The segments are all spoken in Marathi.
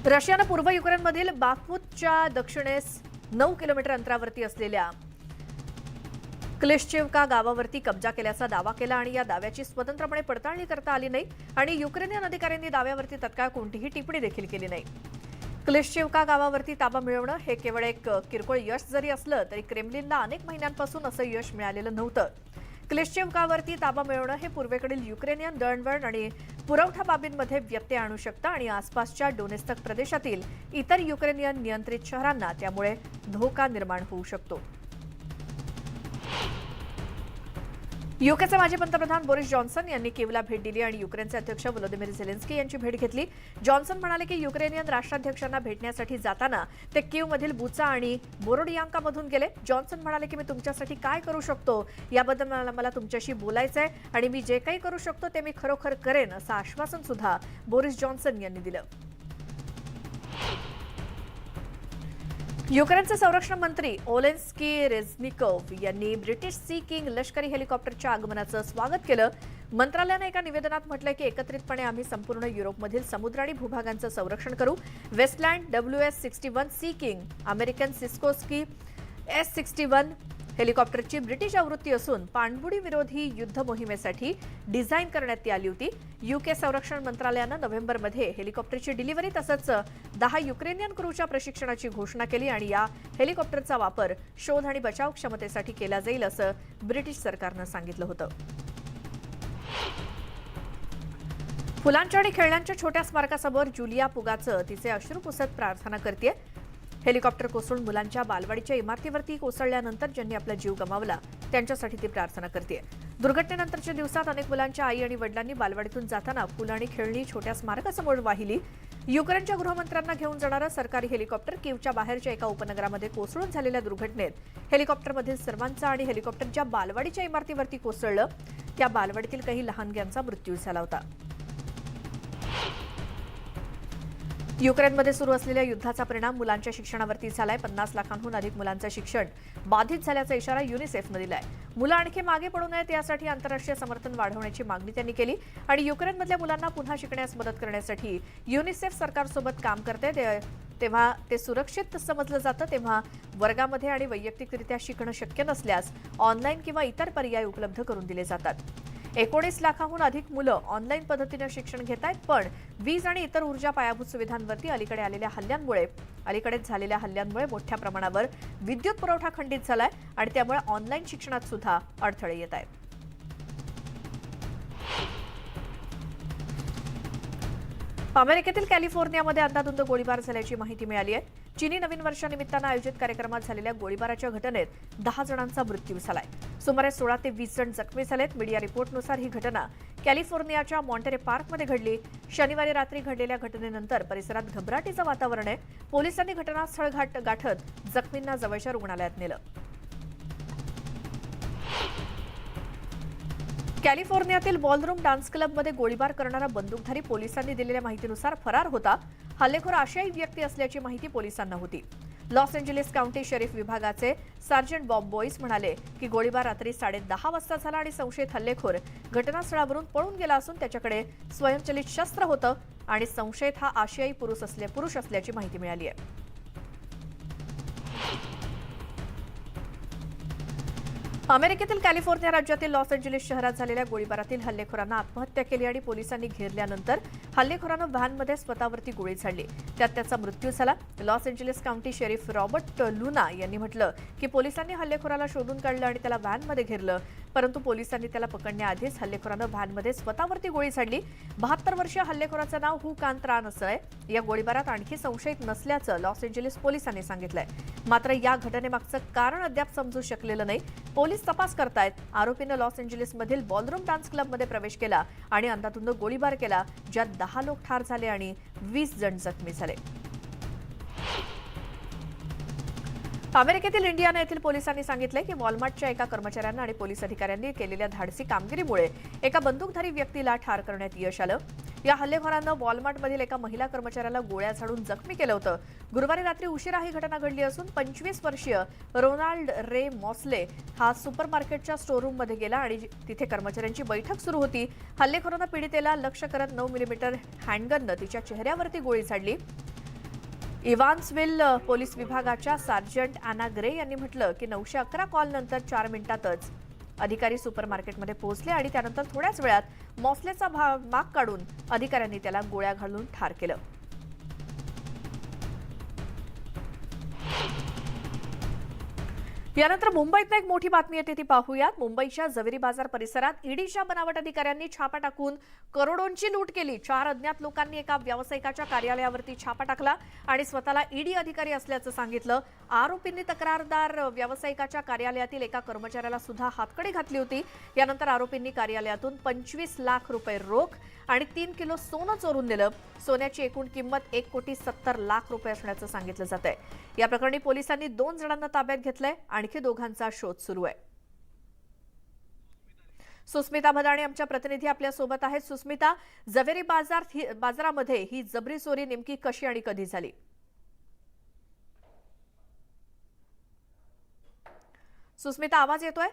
रशियानं पूर्व युक्रेनमधील बाखमुतच्या दक्षिणेस 9 किलोमीटर अंतरावरती असलेल्या क्लिश्चिव्का गावावरती कब्जा केल्याचा दावा केला आणि या दाव्याची स्वतंत्रपणे पडताळणी करता आली नाही आणि युक्रेनियन अधिकाऱ्यांनी दाव्यावरती तत्काळ कोणतीही टिप्पणी देखील केली नाही। क्लिश्चिव्का गावावरती ताबा मिळवणं हे केवळ एक किरकोळ यश जरी असलं तरी क्रेमलिनला अनेक महिन्यांपासून असं यश मिळालेलं नव्हतं। क्लिश्चिव्कावरती ताबा मिळवणं हे पूर्वेकडील युक्रेनियन दळणवळण आणि पुरवठा बाबींमध्ये व्यत्यय आणू शकतं आणि आसपासच्या डोनेत्स्क प्रदेशातील इतर युक्रेनियन नियंत्रित शहरांना त्यामुळे धोका निर्माण होऊ शकतो। यूकेचे माजी पंतप्रधान बोरिस जॉन्सन यांनी कीवला भेट दिली आणि युक्रेनचे अध्यक्ष व्लोदिमीर झेलेन्स्की यांची भेट घेतली। जॉन्सन म्हणाले की युक्रेनियन राष्ट्राध्यक्षांना भेटण्यासाठी जाताना ते कीवमधील बुचा आणि बोरोडियांकामधून गेले। जॉन्सन म्हणाले की मी तुमच्यासाठी काय करू शकतो याबद्दल मला तुमच्याशी बोलायचं आहे आणि मी जे काही करू शकतो ते मी खरोखर करेन असं आश्वासन सुद्धा बोरिस जॉन्सन यांनी दिलं। युक्रेनचे संरक्षण मंत्री ओलेन्स्की रेझनिकोव्ह यांनी ब्रिटिश सी किंग लष्करी हेलिकॉप्टरच्या आगमनाचं स्वागत केलं। मंत्रालयाने एका निवेदनात म्हटलंय की एकत्रितपणे आम्ही संपूर्ण युरोपमधील समुद्र आणि भूभागांचं संरक्षण करू। Westland WS-61 Sea King American Sikorsky S-61 हेलिकॉप्टरची ब्रिटिश आवृत्ती असून पाणबुडी विरोधी युद्ध मोहिमेसाठी डिझाईन करण्यात आली होती। यूके संरक्षण मंत्रालयानं नोव्हेंबरमध्ये हेलिकॉप्टरची डिलिव्हरी तसंच 10 युक्रेनियन क्रूच्या प्रशिक्षणाची घोषणा केली आणि या हेलिकॉप्टरचा वापर शोध आणि बचाव क्षमतेसाठी केला जाईल असं ब्रिटिश सरकारनं सांगितलं होतं। फुलांच्या आणि खेळण्यांच्या छोट्या स्मारकासमोर जुलिया पुगाचं तिचे अश्रू पुसत प्रार्थना करतेय। हेलिकॉप्टर कोसळून मुलांच्या बालवाडीच्या इमारतीवरती कोसळल्यानंतर ज्यांनी आपला जीव गमावला त्यांच्यासाठी ती प्रार्थना करते। दुर्घटनेनंतरच्या दिवसात अनेक मुलांच्या आई आणि वडिलांनी बालवाडीतून जाताना फुलं आणि खेळणी छोट्या स्मारकासमोर वाहिली। युक्रेनच्या गृहमंत्र्यांना घेऊन जाणारं सरकारी हेलिकॉप्टर कीवच्या बाहेरच्या एका उपनगरामध्ये कोसळून झालेल्या दुर्घटनेत हेलिकॉप्टरमधील सर्वांचा आणि हेलिकॉप्टर ज्या बालवाडीच्या इमारतीवरती कोसळलं त्या बालवाडीतील काही लहानग्यांचा मृत्यू झाला होता। युक्रेनमध्ये सुरू असलेल्या युद्धाचा परिणाम मुलांच्या शिक्षणावरती झालाय। 50 लाखांहून अधिक मुलांचं शिक्षण बाधित झाल्याचा इशारा युनिसेफनं दिलाय। मुलं आणखी मागे पडू नयेत यासाठी आंतरराष्ट्रीय समर्थन वाढवण्याची मागणी त्यांनी केली आणि युक्रेनमधल्या मुलांना पुन्हा शिकण्यास मदत करण्यासाठी युनिसेफ सरकारसोबत काम करते। तेव्हा ते सुरक्षित समजलं जातं तेव्हा वर्गामध्ये आणि वैयक्तिकरित्या शिकणं शक्य नसल्यास ऑनलाईन किंवा इतर पर्याय उपलब्ध करून दिले जातात। 19 लाखांहून अधिक मुलं ऑनलाईन पद्धतीने शिक्षण घेत आहेत, पण वीज आणि इतर ऊर्जा पायाभूत सुविधांवरती अलीकडेच झालेल्या हल्ल्यांमुळे मोठ्या प्रमाणावर विद्युत पुरवठा खंडित झालाय आणि त्यामुळे ऑनलाईन शिक्षणात सुद्धा अडथळे येत आहेत। अमेरिकेतील कॅलिफोर्नियामध्ये अंधाधुंद गोळीबार झाल्याची माहिती मिळाली आहे। चीनी नवीन वर्षानिमित्तानं आयोजित कार्यक्रमात झालेल्या गोळीबाराच्या घटनेत 10 जणांचा मृत्यू झालाय। सुमारे 16 ते 20 जण जखमी झालेत। मीडिया रिपोर्टनुसार ही घटना कॅलिफोर्नियाच्या मॉन्टेरे पार्कमध्ये घडली। शनिवारी रात्री घडलेल्या घटनेनंतर परिसरात घबराटीचं वातावरण आहे। पोलिसांनी घटनास्थळ गाठत जखमींना जवळच्या रुग्णालयात नेलं। कॅलिफोर्नियातील बॉलरूम डान्स क्लबमध्ये गोळीबार करणारा बंदूकधारी पोलिसांनी दिलेल्या माहितीनुसार फरार होता। हल्लेखोर आशियाई व्यक्ती असल्याची माहिती पोलिसांना होती। लॉस एंजेलिस काउंटी शरीफ विभागाचे सार्जंट बॉब बॉईस म्हणाले की गोळीबार रात्री 10:30 वाजता झाला आणि संशयित हल्लेखोर घटनास्थळावरून पळून गेला असून त्याच्याकडे स्वयंचलित शस्त्र होतं आणि संशयित हा आशियाई पुरुष असल्याची माहिती मिळाली आहे। अमेरिकेतील कॅलिफोर्निया राज्यातील लॉस एंजेलिस शहरात झालेल्या गोळीबारातील हल्लेखोरांना आत्महत्या केली आणि पोलिसांनी घेरल्यानंतर हल्लेखोरानं व्हॅनमध्ये स्वतःवरती गोळी झाडली, त्यात त्याचा मृत्यू झाला। Los Angeles county sheriff Robert Luna यांनी म्हटलं की पोलिसांनी हल्लेखोराला शोधून काढलं आणि त्याला व्हॅनमध्ये घेरलं, परंतु पोलिसांनी त्याला पकडण्याआधीच हल्लेखोरानं व्हॅनमध्ये स्वतःवरती गोळी झाडली। 72 वर्षीय हल्लेखोराचं नाव हू कांत रान असं आहे। या गोळीबारात आणखी संशयित नसल्याचं लॉस एंजेलिस पोलिसांनी सांगितलंय। मात्र या घटनेमागचं कारण अद्याप समजू शकलेलं नाही। पोलीस तपास करतायत। आरोपीनं लॉस एंजेलिसमधील बॉलरूम डान्स क्लबमध्ये प्रवेश केला आणि अंधाधुंद गोळीबार केला, ज्यात 10 लोक ठार झाले आणि 20 जण जखमी झाले। अमेरिकेतील इंडियाना येथील पोलिसांनी सांगितले की वॉलमार्टच्या एका कर्मचाऱ्यांना आणि पोलीस अधिकाऱ्यांनी केलेल्या धाडसी कामगिरीमुळे एका बंदूकधारी व्यक्तीला ठार करण्यात यश आलं। या हल्लेखोरांना वॉलमार्टमधील एका महिला कर्मचाऱ्याला गोळ्या झाडून जखमी केलं होतं। गुरुवारी रात्री उशिरा ही घटना घडली असून 25 वर्षीय रोनाल्ड रे मॉसले हा सुपरमार्केटच्या स्टोअररूममध्ये गेला आणि तिथे कर्मचाऱ्यांची बैठक सुरू होती। हल्लेखोरांना पीडितेला लक्ष्य करत 9 मिलीमीटर हँडगननं तिच्या चेहऱ्यावरती गोळी झाडली। इव्हान्सविल पोलीस विभागाच्या सार्जंट अॅना ग्रे यांनी म्हटलं की 911 कॉल नंतर 4 मिनिटातच अधिकारी सुपरमार्केटमध्ये पोहोचले आणि त्यानंतर थोड्याच वेळात मॉसलेचा माग काढून अधिकाऱ्यांनी त्याला गोळ्या घालून ठार केलं. यानंतर मुंबईत एक मोठी बातमी येते ती पाहूयात. मुंबईच्या जवेरी बाजार परिसरात ईडीच्या बनावट अधिकाऱ्यांनी छापा टाकून करोडोंची लूट केली. 4 अज्ञात लोकांनी एका व्यावसायिकाच्या कार्यालयावरती छापा टाकला आणि स्वतःला ईडी अधिकारी असल्याचं सांगितलं. आरोपींनी तक्रारदार व्यावसायिकाच्या कार्यालयातील एका कर्मचाऱ्याला सुद्धा हातकडी घातली होती. यानंतर आरोपींनी कार्यालयातून 25 लाख रुपये रोख आणि 3 किलो सोनं चोरून नेलं. सोन्याची एकूण किंमत 1,70,00,000 रुपये असण्याचं सांगितलं जात आहे. या प्रकरणी पोलिसांनी 2 जणांना ताब्यात घेतलंय. आणखी दोघांचा शोध सुरू आहे. सुस्मिता भदाणे आमच्या प्रतिनिधी आपल्या सोबत आहेत. सुस्मिता, जवेरी बाजारामध्ये ही जबरी चोरी नेमकी कशी आणि कधी झाली? सुस्मिता, आवाज येतोय?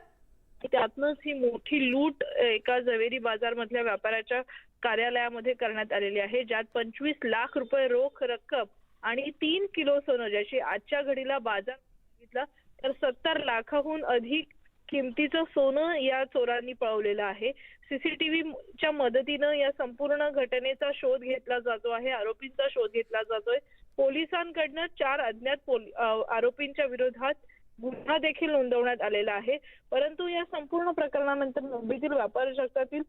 त्यातनंच ही मोठी लूट एका जवेरी बाजार मधल्या व्यापाऱ्याच्या कार्यालयामध्ये करण्यात आलेली आहे, ज्यात 25 लाख रुपये रोख रक्कम आणि 3 किलो सोनं, ज्याची आजच्या घडीला बाजार बघितला तर 70 लाखाहून अधिक किमतीचं सोनं या चोरांनी पळवलेलं आहे. सीसीटीव्हीच्या मदतीनं या संपूर्ण घटनेचा शोध घेतला जातो आहे, आरोपींचा शोध घेतला जातोय. पोलिसांकडनं 4 अज्ञात आरोपींच्या विरोधात गुन्हा देखील नोंदवण्यात आलेला आहे. परंतु या संपूर्ण प्रकरणानंतर मुंबईतील व्यापार जगतातील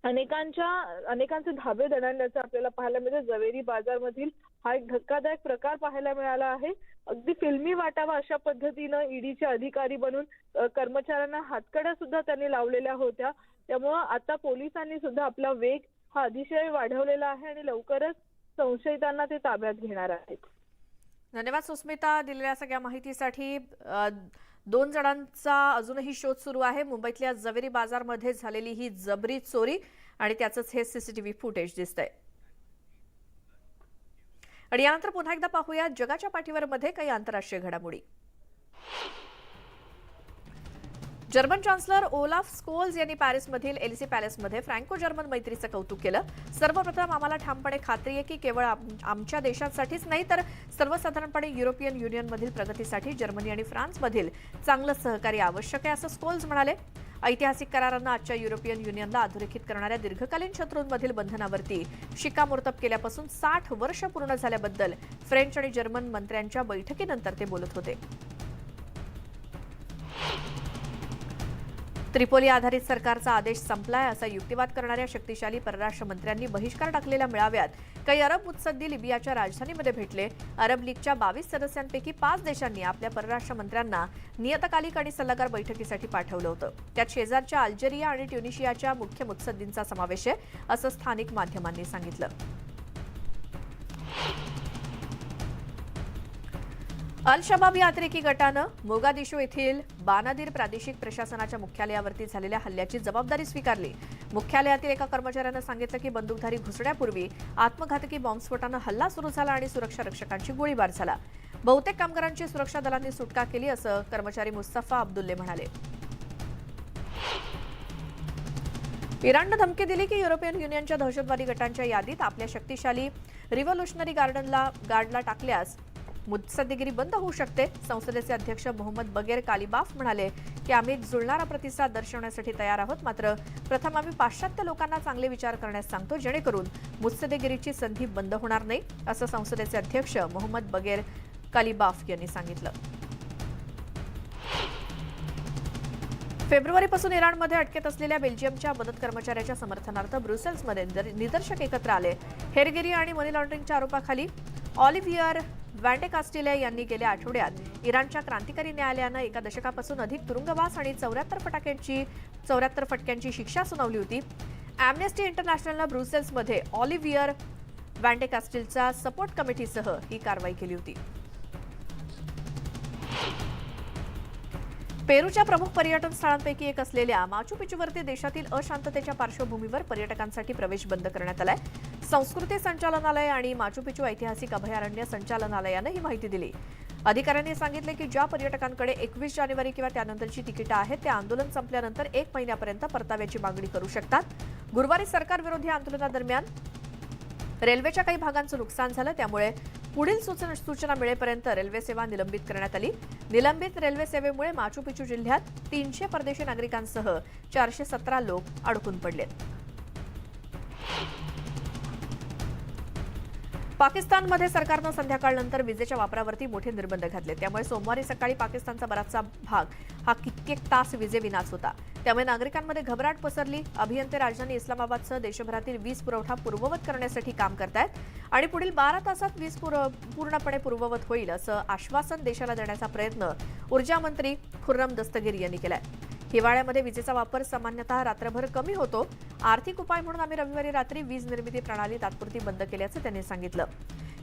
अनेकांचे धाबे दणाणल्याचं आपल्याला पाहायला मिळतं. जवेरी बाजार मधील हा एक धक्कादायक प्रकार पाहायला मिळाला आहे. अगदी फिल्मी वाटावा अशा पद्धतीनं ईडीचे अधिकारी बनून कर्मचाऱ्यांना हातकड्या सुद्धा त्यांनी लावलेल्या होत्या. त्यामुळं आता पोलिसांनी सुद्धा आपला वेग हा अतिशय वाढवलेला आहे आणि लवकरच संशयितांना ते ताब्यात घेणार आहेत. धन्यवाद सुस्मिता, दिलेल्या सगळ्या माहितीसाठी. 2 जणांचा अजूनही शोध सुरू आहे. मुंबईतल्या जवेरी बाजारमध्ये झालेली ही जबरी चोरी आणि त्याचंच हे सीसीटीव्ही फुटेज दिसतंय. आणि यानंतर पुन्हा एकदा पाहूया जगाच्या पाठीवर मध्ये काही आंतरराष्ट्रीय घडामोडी. जर्मन चान्सलर ओलाफ स्कोल्ज यांनी पॅरिसमधील एलिसी पॅलेसमध्ये फ्रँको जर्मन मैत्रीचं कौतुक केलं. सर्वप्रथम आम्हाला ठामपणे खात्री आहे की केवळ आमच्या देशांसाठीच नाही तर सर्वसाधारणपणे युरोपियन युनियनमधील प्रगतीसाठी जर्मनी आणि फ्रान्समधील चांगलं सहकार्य आवश्यक आहे, असं स्कोल्ज म्हणाले. ऐतिहासिक करारानं आजच्या युरोपियन युनियनला अधोरेखित करणाऱ्या दीर्घकालीन शत्रूंमधील बंधनावरती शिक्कामोर्तब केल्यापासून 60 वर्ष पूर्ण झाल्याबद्दल फ्रेंच आणि जर्मन मंत्र्यांच्या बैठकीनंतर ते बोलत होते. त्रिपोली आधारित सरकारचा आदेश संपलाय असा युक्तिवाद करणाऱ्या शक्तिशाली परराष्ट्र मंत्र्यांनी बहिष्कार टाकलेल्या मेळाव्यात काही अरब मुत्सद्दी लिबियाच्या राजधानीमध्ये भेटले. अरब लीगच्या 22 सदस्यांपैकी 5 देशांनी आपल्या परराष्ट्र मंत्र्यांना नियतकालिक आणि सल्लागार बैठकीसाठी पाठवलं होतं. त्यात शेजारच्या अल्जेरिया आणि ट्युनिशियाच्या मुख्य मुत्सद्दींचा समावेश आहे, असं स्थानिक माध्यमांनी सांगितलं. अल शबाब या अतिरेकी गटानं मोगादिशू येथील बानादीर प्रादेशिक प्रशासनाच्या मुख्यालयावरती झालेल्या हल्ल्याची जबाबदारी स्वीकारली. मुख्यालयातील एका कर्मचाऱ्यानं सांगितलं की बंदूकधारी घुसण्यापूर्वी आत्मघातकी बॉम्बस्फोटानं हल्ला सुरू झाला आणि सुरक्षा रक्षकांची गोळीबार झाला. बहुतेक कामगारांची सुरक्षा दलांनी सुटका केली, असं कर्मचारी मुस्तफा अब्दुल्ले म्हणाले. इराणनं धमकी दिली की युरोपियन युनियनच्या दहशतवादी गटांच्या यादीत आपल्या शक्तिशाली रिव्होल्युशनरी गार्डला टाकल्यास मुत्सद्देगिरी बंद होऊ शकते. संसदेचे अध्यक्ष मोहम्मद बगेर कालिबाफ म्हणाले की आम्ही एक जुळणारा प्रतिसाद दर्शवण्यासाठी तयार आहोत, मात्र प्रथम आम्ही पाश्चात्य लोकांना चांगले विचार करण्यास सांगतो जेणेकरून मुत्सद्देगिरीची संधी बंद होणार नाही, असं संसदेचे अध्यक्ष मोहम्मद बगेर कालिबाफ यांनी सांगितलं. फेब्रुवारीपासून इराणमध्ये अटकेत असलेल्या बेल्जियमच्या मदत कर्मचाऱ्याच्या समर्थनार्थ ब्रुसेल्समध्ये निदर्शक एकत्र आले. हेरगिरी आणि मनी लॉन्ड्रिंगच्या आरोपाखाली ऑलिव्हियर वॅन्डे कास्टिले यांनी गेल्या आठवड्यात इराणच्या क्रांतिकारी न्यायालयानं 1 दशकापासून अधिक तुरुंगवास आणि 74 फटक्यांची शिक्षा सुनावली होती. अॅम्नेस्टी इंटरनॅशनलनं ब्रुसेल्समध्ये ऑलिव्हियर वॅन्डे कास्टिलच्या सपोर्ट कमिटीसह ही कारवाई केली होती. पेरूच्या प्रमुख पर्यटन स्थळांपैकी एक असलेल्या माचू पिच्चूवरती देशातील अशांततेच्या पार्श्वभूमीवर पर्यटकांसाठी प्रवेश बंद करण्यात आलाय. संस्कृती संचालनालय आणि माचू पिच्चू ऐतिहासिक अभयारण्य संचालनालयानं ही माहिती दिली. अधिकाऱ्यांनी सांगितले की ज्या पर्यटकांकडे 21 जानेवारी किंवा त्यानंतरची तिकीटं आहेत ते आंदोलन संपल्यानंतर 1 महिन्यापर्यंत परताव्याची मागणी करू शकतात. गुरुवारी सरकारविरोधी आंदोलनादरम्यान रेल्वेच्या काही भागांचं नुकसान झालं, त्यामुळे पुढील सूचना मिळेपर्यंत रेल्वे सेवा निलंबित करण्यात आली। निलंबित रेल्वे सेवेमुळे माचू पिचू जिल्ह्यात 300 परदेशी नागरिकांसह 417 लोक अडकून पडलेत। पाकिस्तानमध्ये सरकारनं संध्याकाळनंतर विजेच्या वापरावरती मोठे निर्बंध घातले। त्यामुळे सोमवारी सकाळी पाकिस्तानचा बराचसा भाग हा कित्येक तास विजेविनाच होता। त्यामुळे नागरिकांमध्ये घबराट पसरली। अभियंते राजधानी इस्लामाबादसह देशभरातील वीज पुरवठा पूर्ववत करण्यासाठी काम करतायत आणि पुढील 12 तासात वीज पूर्णपणे पूर्ववत होईल असं आश्वासन देशाला देण्याचा प्रयत्न ऊर्जा मंत्री खुर्रम दस्तगिरी यांनी केलाय। हिवाळ्यामध्ये विजेचा वापर सामान्यतः रात्रभर कमी होतो। आर्थिक उपाय म्हणून आम्ही रविवारी रात्री वीज निर्मिती प्रणाली तात्पुरती बंद केल्याचं त्यांनी सांगितलं।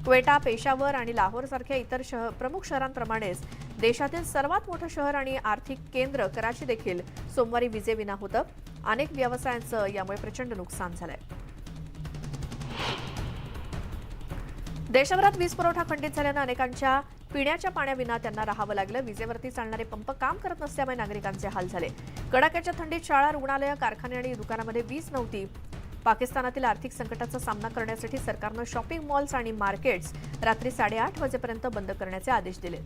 क्वेटा, पेशावर आणि लाहोर सारख्या इतर प्रमुख शहरांप्रमाणेच देशातील सर्वात मोठं शहर आणि आर्थिक केंद्र कराची देखील सोमवारी विजेविना होतं। अनेक व्यवसायांचं यामुळे प्रचंड नुकसान झालंय। देशभरात वीज पुरवठा खंडित झाल्यानं अनेकांच्या पिण्याच्या पाण्याविना त्यांना राहावं लागलं। विजेवरती चालणारे पंप काम करत नसल्यामुळे नागरिकांचे हाल झाले। कडाक्याच्या थंडीत शाळा, रुग्णालय, कारखाने आणि दुकानामध्ये वीज नव्हती। पाकिस्तानातील आर्थिक संकटाचा सामना करण्यासाठी सरकारनं शॉपिंग मॉल्स आणि मार्केट्स रात्री 8:30 वाजेपर्यंत बंद करण्याचे आदेश दिलेत।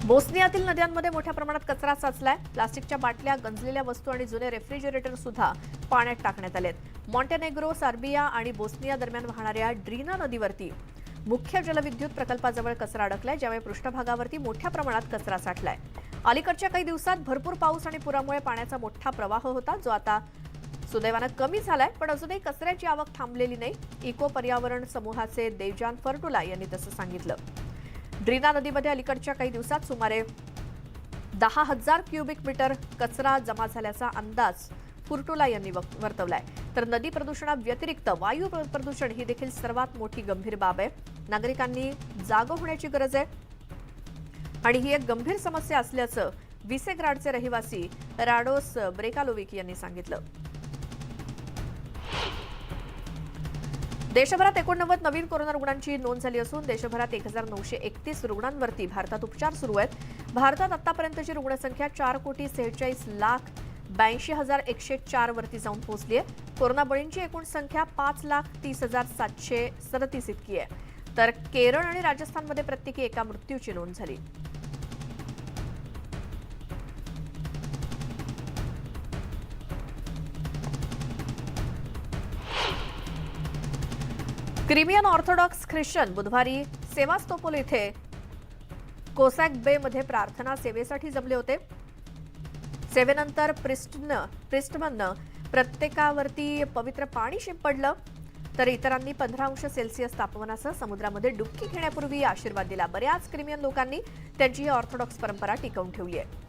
बोस्नियातील नद्यांमध्ये मोठ्या प्रमाणात कचरा साचलाय। प्लास्टिकच्या बाटल्या, गंजलेल्या वस्तू आणि जुने रेफ्रिजरेटर सुद्धा पाण्यात टाकण्यात आलेत। मॉन्टेनेग्रो, सर्बिया आणि बोस्निया दरम्यान वाहणाऱ्या ड्रीना नदीवरती मुख्य जलविद्युत प्रकल्पाजवळ कचरा अडकलाय, ज्यामुळे पृष्ठभागावरती मोठ्या प्रमाणात कचरा साठलाय। अलीकडच्या काही दिवसात भरपूर पाऊस आणि पुरामुळे पाण्याचा मोठा प्रवाह होता, जो आता सुदैवानं कमी झालाय, पण अजूनही कचऱ्याची आवक थांबलेली नाही। इको पर्यावरण समूहाचे देवजान फर्टुला यांनी तसं सांगितलं। ड्रीना नदीमध्ये अलीकडच्या काही दिवसात सुमारे 10,000 क्युबिक मीटर कचरा जमा झाल्याचा अंदाज फुर्टुला यांनी वर्तवलाय। तर नदी प्रदूषणाव्यतिरिक्त वायू प्रदूषण ही देखील सर्वात मोठी गंभीर बाब आहे। नागरिकांनी जाग होण्याची गरज आहे आणि ही एक गंभीर समस्या असल्याचं विसेग्राडचे रहिवासी राडोस ब्रेकालोविक यांनी सांगितलं। देशभरात 89 नवीन कोरोना रुग्णांची नोंद झाली असून देशभरात 1931 रुग्णांवरती भारतात उपचार सुरू आहेत। भारतात आतापर्यंतची रुग्णसंख्या 4,46,82,104 वरती जाऊन पोहोचली आहे। कोरोना बळींची एकूण संख्या 5,30,737 इतकी आहे। तर केरळ आणि राजस्थानमध्ये प्रत्येकी एका मृत्यूची नोंद झाली। क्रिमियन ऑर्थोडॉक्स ख्रिश्चन बुधवारी सेवास्तोपोल इथे कोसॅक बे मध्ये प्रार्थना सेवेसाठी जमले होते। सेवेनंतर प्रिस्टमननं प्रत्येकावरती पवित्र पाणी शिंपडलं, तर इतरांनी 15 अंश सेल्सिअस तापमानासह समुद्रामध्ये डुबकी घेण्यापूर्वी आशीर्वाद दिला। बऱ्याच क्रिमियन लोकांनी त्यांची ही ऑर्थोडॉक्स परंपरा टिकवून ठेवली आहे।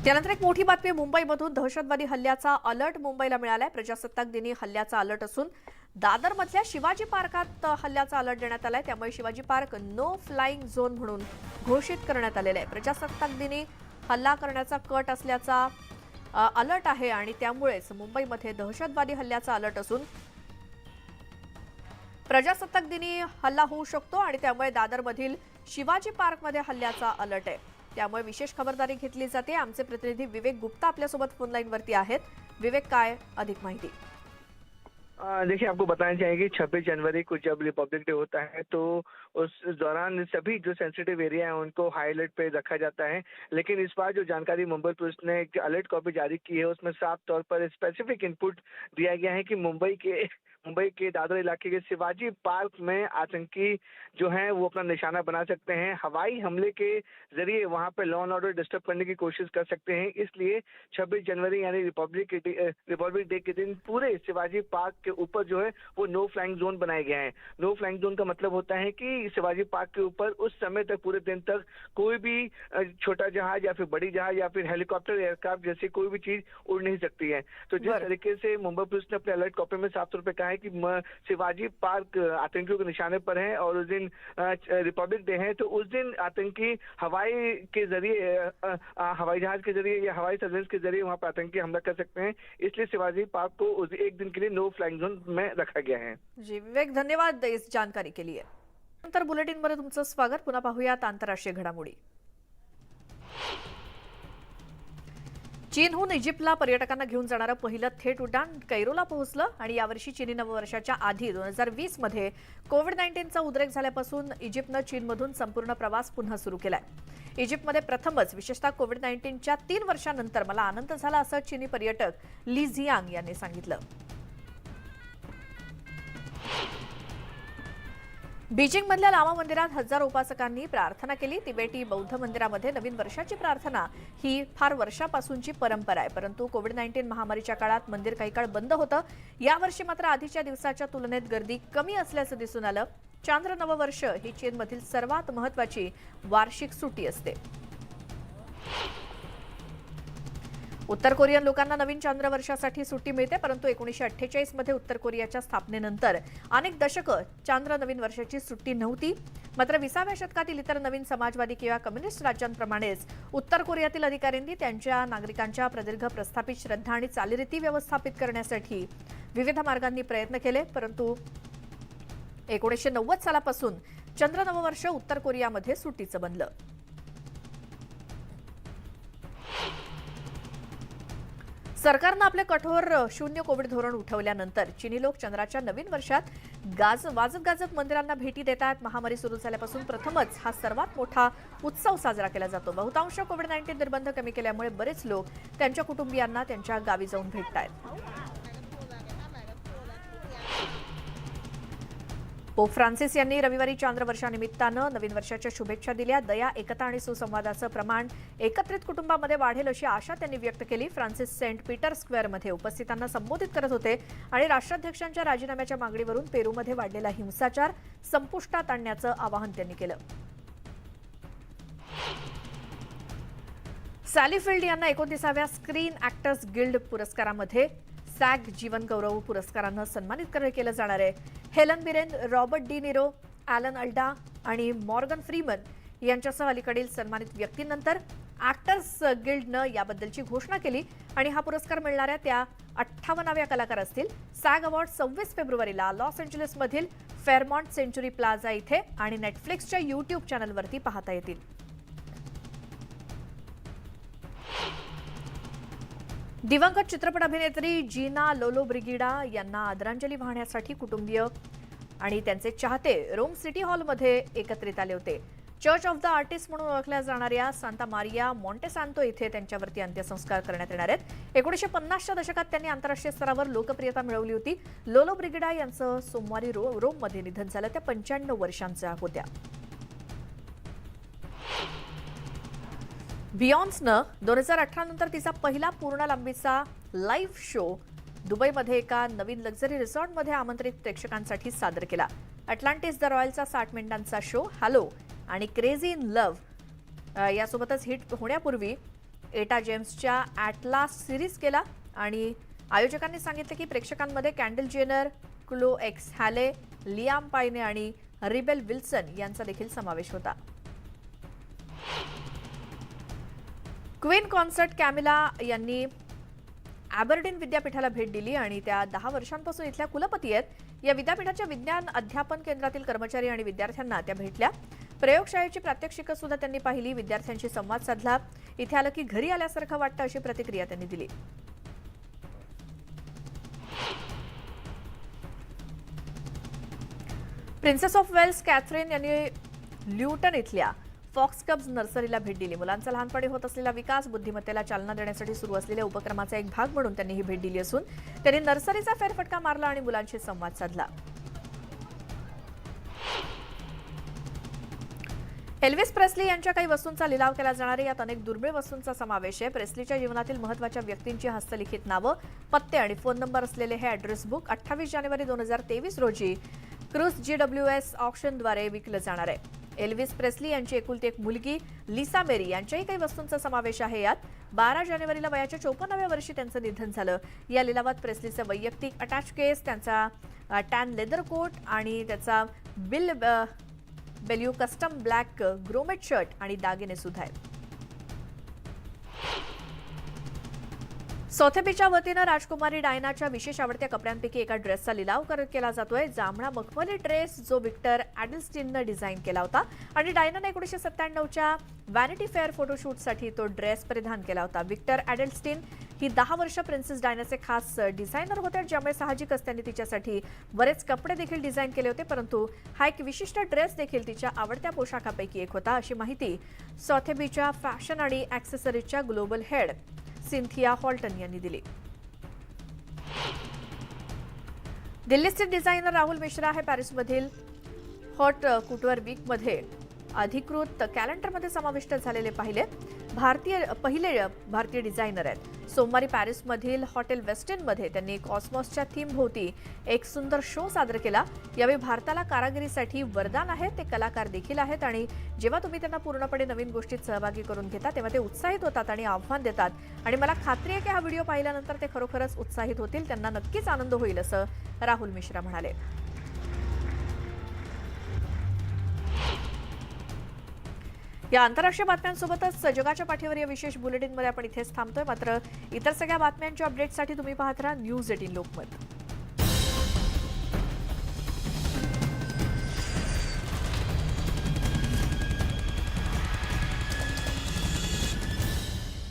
त्यानंतर एक मोठी बातमी मुंबईमधून दहशतवादी हल्ल्याचा अलर्ट मुंबईला मिळालाय। प्रजासत्ताक दिनी हल्ल्याचा अलर्ट असून दादरमधल्या शिवाजी पार्कात हल्ल्याचा अलर्ट देण्यात आलाय। त्यामुळे Shivaji park no flying zone म्हणून घोषित करण्यात आलेला आहे। प्रजासत्ताक दिनी हल्ला करण्याचा कट असल्याचा अलर्ट आहे आणि त्यामुळेच मुंबईमध्ये दहशतवादी हल्ल्याचा अलर्ट असून प्रजासत्ताक दिनी हल्ला होऊ शकतो आणि त्यामुळे दादरमधील शिवाजी पार्कमध्ये हल्ल्याचा अलर्ट आहे। त्यामुळे विशेष खबरदारी घेतली जाते। आमचे प्रतिनिधी विवेक गुप्ता आपल्यासोबत फोन लाईन वरती आहेत। विवेक, काय अधिक माहिती? देखिए, आपको बताना चाहेंगे 26 जनवरी को जब रिपब्लिक डे होता है तो उस दौरान सभी जो सेंसिटिव एरिया है उनको हाई अलर्ट पे रखा जाता है। लेकिन इस बार जो जानकारी मुंबई पुलिस ने एक अलर्ट कॉपी जारी की है उसमें साफ तौर पर स्पेसिफिक इनपुट दिया गया है कि मुंबई के दादर इलाके के शिवाजी पार्क में आतंकी जो हैं वो अपना निशाना बना सकते हैं। हवाई हमले के जरिए वहां पे लॉ एंड ऑर्डर डिस्टर्ब करने की कोशिश कर सकते हैं। इसलिए 26 जनवरी यानी रिपब्लिक डे के दिन पूरे शिवाजी पार्क के ऊपर जो है वो नो फ्लाइंग जोन बनाए गए हैं। नो फ्लाइंग जोन का मतलब होता है कि शिवाजी पार्क के ऊपर उस समय तक पूरे दिन तक कोई भी छोटा जहाज या फिर बड़ी जहाज या फिर हेलीकॉप्टर, एयरक्राफ्ट जैसी कोई भी चीज उड़ नहीं सकती है। तो जिस तरीके से मुंबई पुलिस ने अपने अलर्ट कॉपी में साफ तौर पर कहा है कि शिवाजी पार्क आतंकियों के निशाने पर है और उस दिन रिपब्लिक डे है, तो उस दिन आतंकी हवाई जहाज के जरिए या हवाई सर्वेलेंस के जरिए वहां पर आतंकी हमला कर सकते हैं। इसलिए शिवाजी पार्क को उस एक दिन के लिए नो फ्लाइंग झोन में रखा गया है। जी विवेक, धन्यवाद इस जानकारी के लिए। नंतर बुलेटिन मध्ये तुमचं स्वागत। पुन्हा पाहूयात आंतरराष्ट्रीय घडामोडी। चीनहून इजिप्तला पर्यटकांना घेऊन जाणारं पहिलं थेट उड्डाण कैरोला पोहोचलं आणि यावर्षी चीनी नववर्षाच्या आधी 2020 मध्ये कोविड-19चा उद्रेक झाल्यापासून इजिप्तनं चीनमधून संपूर्ण प्रवास पुन्हा सुरू केलाय। इजिप्तमध्ये प्रथमच विशेषतः कोविड-19च्या 3 वर्षांनंतर मला आनंद झाला असं चीनी पर्यटक ली झियांग यांनी सांगितलं। बीजिंगमधल्या लामा मंदिरात हजारो उपासकांनी प्रार्थना केली। तिबेटी बौद्ध मंदिरामध्ये नवीन वर्षाची प्रार्थना ही फार वर्षापासूनची परंपरा आहे, परंतु कोविड-19 महामारीच्या काळात मंदिर काही काळ बंद होतं। यावर्षी मात्र आधीच्या दिवसाच्या तुलनेत गर्दी कमी असल्याचं दिसून आलं। चांद्र नववर्ष ही चीनमधील सर्वात महत्त्वाची वार्षिक सुट्टी असते। उत्तर कोरियन लोकांना नवीन चांद्र वर्षासाठी सुट्टी मिळते, परंतु 1948 मध्ये उत्तर कोरियाच्या स्थापनेनंतर अनेक दशकं चांद्र नवीन वर्षाची सुट्टी नव्हती। मात्र 20व्या शतकातील इतर नवीन समाजवादी किंवा कम्युनिस्ट राज्यांप्रमाणेच उत्तर कोरियातील अधिकाऱ्यांनी त्यांच्या नागरिकांच्या प्रदीर्घ प्रस्थापित श्रद्धा आणि चालीरीती व्यवस्थापित करण्यासाठी विविध मार्गांनी प्रयत्न केले, परंतु 1990 सालापासून चंद्र नववर्ष उत्तर कोरियामध्ये सुट्टीचं बनलं। सरकारनं आपले कठोर शून्य कोविड धोरण उठवल्यानंतर चीनी लोक चंद्राच्या नवीन वर्षात वाजत गाजत मंदिरांना भेटी देतात। महामारी सुरू झाल्यापासून प्रथमच हा सर्वात मोठा उत्सव साजरा केला जातो। बहुतांश कोविड-19 निर्बंध कमी केल्यामुळे बरेच लोक त्यांच्या कुटुंबियांना त्यांच्या गावी जाऊन भेटतायत। पोप फ्रान्सिस यांनी रविवारी चांद्र वर्षानिमित्तानं नवीन वर्षाच्या शुभेच्छा दिल्या। दया, एकता आणि सुसंवादाचं प्रमाण एकत्रित कुटुंबामध्ये वाढेल अशी आशा त्यांनी व्यक्त केली। फ्रान्सिस सेंट पीटर स्क्वेअरमध्ये उपस्थितांना संबोधित करत होते आणि राष्ट्राध्यक्षांच्या राजीनाम्याच्या मागणीवरून पेरूमध्ये वाढलेला हिंसाचार संपुष्टात आणण्याचं आवाहन त्यांनी केलं। सॅली फील्ड यांना 29व्या स्क्रीन ॲक्टर्स गिल्ड पुरस्कारामध्ये सॅग जीवन गौरव पुरस्कारानं सन्मानित केलं जाणार आहे। हेलन मिरेन, रॉबर्ट डी निरो, ॲलन अल्डा आणि मॉर्गन फ्रीमन यांच्यासह अलीकडील सन्मानित व्यक्तींनंतर ॲक्टर्स गिल्डनं याबद्दलची घोषणा केली आणि हा पुरस्कार मिळणाऱ्या त्या 58व्या कलाकार असतील। सॅग अवॉर्ड 26 फेब्रुवारीला लॉस एंजलिसमधील फेअरमॉन्ट सेंचुरी प्लाझा इथे आणि नेटफ्लिक्सच्या यूट्यूब चॅनलवरती पाहता येतील। दिवंगत चित्रपट अभिनेत्री जीना लोलोब्रिगिडा यांना आदरांजली वाहण्यासाठी कुटुंबीय आणि त्यांचे चाहते रोम सिटी हॉलमध्ये एकत्रित आले होते। चर्च ऑफ द आर्टिस्ट म्हणून ओळखल्या जाणाऱ्या सांता मारिया मॉन्टेसांतो इथे त्यांच्यावरती अंत्यसंस्कार करण्यात येणार आहेत। 1950च्या दशकात त्यांनी आंतरराष्ट्रीय स्तरावर लोकप्रियता मिळवली होती। लोलोब्रिगिडा यांचं सोमवारी रोममध्ये निधन झालं। त्या 95 वर्षांच्या होत्या। बियॉन्सनं 2018 नंतर तिचा पहिला पूर्ण लांबीचा लाईव्ह शो दुबईमध्ये एका नवीन लक्झरी रिसॉर्टमध्ये आमंत्रित प्रेक्षकांसाठी सादर केला। अटलांटिस द रॉयलचा 60 मिनिटांचा शो हॅलो आणि क्रेझी इन लव्ह यासोबतच हिट होण्यापूर्वी एटा जेम्सच्या ॲटलास सिरीज केला आणि आयोजकांनी सांगितले की प्रेक्षकांमध्ये कॅन्डल जेनर, क्लो एक्स हॅले, लियाम पायने आणि रिबेल विल्सन यांचा देखील समावेश होता। क्वीन कॉन्सर्ट कॅमिला यांनी ॲबरडीन विद्यापीठाला भेट दिली आणि त्या 10 वर्षांपासून इथल्या कुलपती आहेत। या विद्यापीठाच्या विज्ञान अध्यापन केंद्रातील कर्मचारी आणि विद्यार्थ्यांना त्या भेटल्या। प्रयोगशाळेची प्रात्यक्षिकं सुद्धा त्यांनी पाहिली, विद्यार्थ्यांशी संवाद साधला। इथे आलं की घरी आल्यासारखं वाटतं अशी प्रतिक्रिया त्यांनी दिली। प्रिन्सेस ऑफ वेल्स कॅथरीन यांनी ल्युटन इथल्या फॉक्स कब्स नर्सरीला भेट दिली। मुलांचा लहानपणी होत असलेला विकास, बुद्धिमत्तेला चालना देण्यासाठी सुरू असलेल्या उपक्रमाचा एक भाग म्हणून त्यांनी ही भेट दिली असून त्यांनी नर्सरीचा फेरफटका मारला आणि मुलांशी संवाद साधला। एल्विस प्रेस्ली यांच्या काही वस्तूंचा लिलाव केला जाणार आहे। यात अनेक दुर्मिळ वस्तूंचा समावेश आहे। प्रेस्लीच्या जीवनातील महत्त्वाच्या व्यक्तींची हस्तलिखित नावं, पत्ते आणि फोन नंबर असलेले हे ॲड्रेस बुक 28 जानेवारी 2023 रोजी क्रूज GWS ऑक्शनद्वारे विकलं जाणार आहे। एल्विस प्रेस्ली यांची एकुलती एक मुलगी लिसा मेरी यांच्याही काही वस्तूंचा समावेश आहे। यात 12 जानेवारीला वयाच्या 54व्या वर्षी त्यांचं निधन झालं। या लिलावात प्रेस्लीचं वैयक्तिक अटॅच केस, त्यांचा टॅन लेदर कोट आणि त्याचा value custom black grommet shirt आणि दागिने सुद्धा आहेत। सोथेबीच्या वतीनं राजकुमारी डायनाच्या विशेष आवडत्या कपड्यांपैकी एका ड्रेसचा लिलाव केला जातोय. जांभळा मखमली ड्रेस जो विक्टर ॲडल्स्टीननं डिझाईन केला होता आणि डायनाने 1997च्या व्हॅनिटी फेअर फोटोशूटसाठी तो ड्रेस परिधान केला होता. विक्टर ॲडल्स्टीन ही 10 वर्ष प्रिन्सेस डायनाचे खास डिझायनर होते, ज्यामुळे साहजिकच त्यांनी तिच्यासाठी बरेच कपडे देखील डिझाईन केले होते. परंतु हा एक विशिष्ट ड्रेस देखील तिच्या आवडत्या पोशाखापैकी एक होता, अशी माहिती सोथेबीच्या फॅशन आणि ॲक्सेसरीजच्या ग्लोबल हेड सिंथिया हॉल्टन यांनी दिली. दिल्लीस्थित डिझायनर राहुल मिश्रा हे पॅरिसमधील हॉट कुटवर वीकमध्ये अधिकृत कॅलेंडरमध्ये समाविष्ट झालेले पहिले भारतीय डिझायनर आहेत. सोमवारी पॅरिसमधील हॉटेल वेस्टिनमध्ये त्यांनी कॉस्मॉसच्या थीम भोवती एक सुंदर शो सादर केला. यावेळी भारताला कारागिरीसाठी वरदान आहे, ते कलाकार देखील आहेत आणि जेव्हा तुम्ही त्यांना पूर्णपणे नवीन गोष्टीत सहभागी करून घेता तेव्हा ते उत्साहित होतात आणि आव्हान देतात. आणि मला खात्री आहे की हा व्हिडिओ पाहिल्यानंतर ते खरोखरच उत्साहित होतील, त्यांना नक्कीच आनंद होईल, असं राहुल मिश्रा म्हणाले. या आंतरराष्ट्रीय बातम्यांसोबतच जगाच्या पाठीवर या विशेष बुलेटिनमध्ये आपण इथेच थांबतोय. मात्र इतर सगळ्या बातम्यांच्या अपडेटसाठी तुम्ही पाहत राहा न्यूज 18 लोकमत.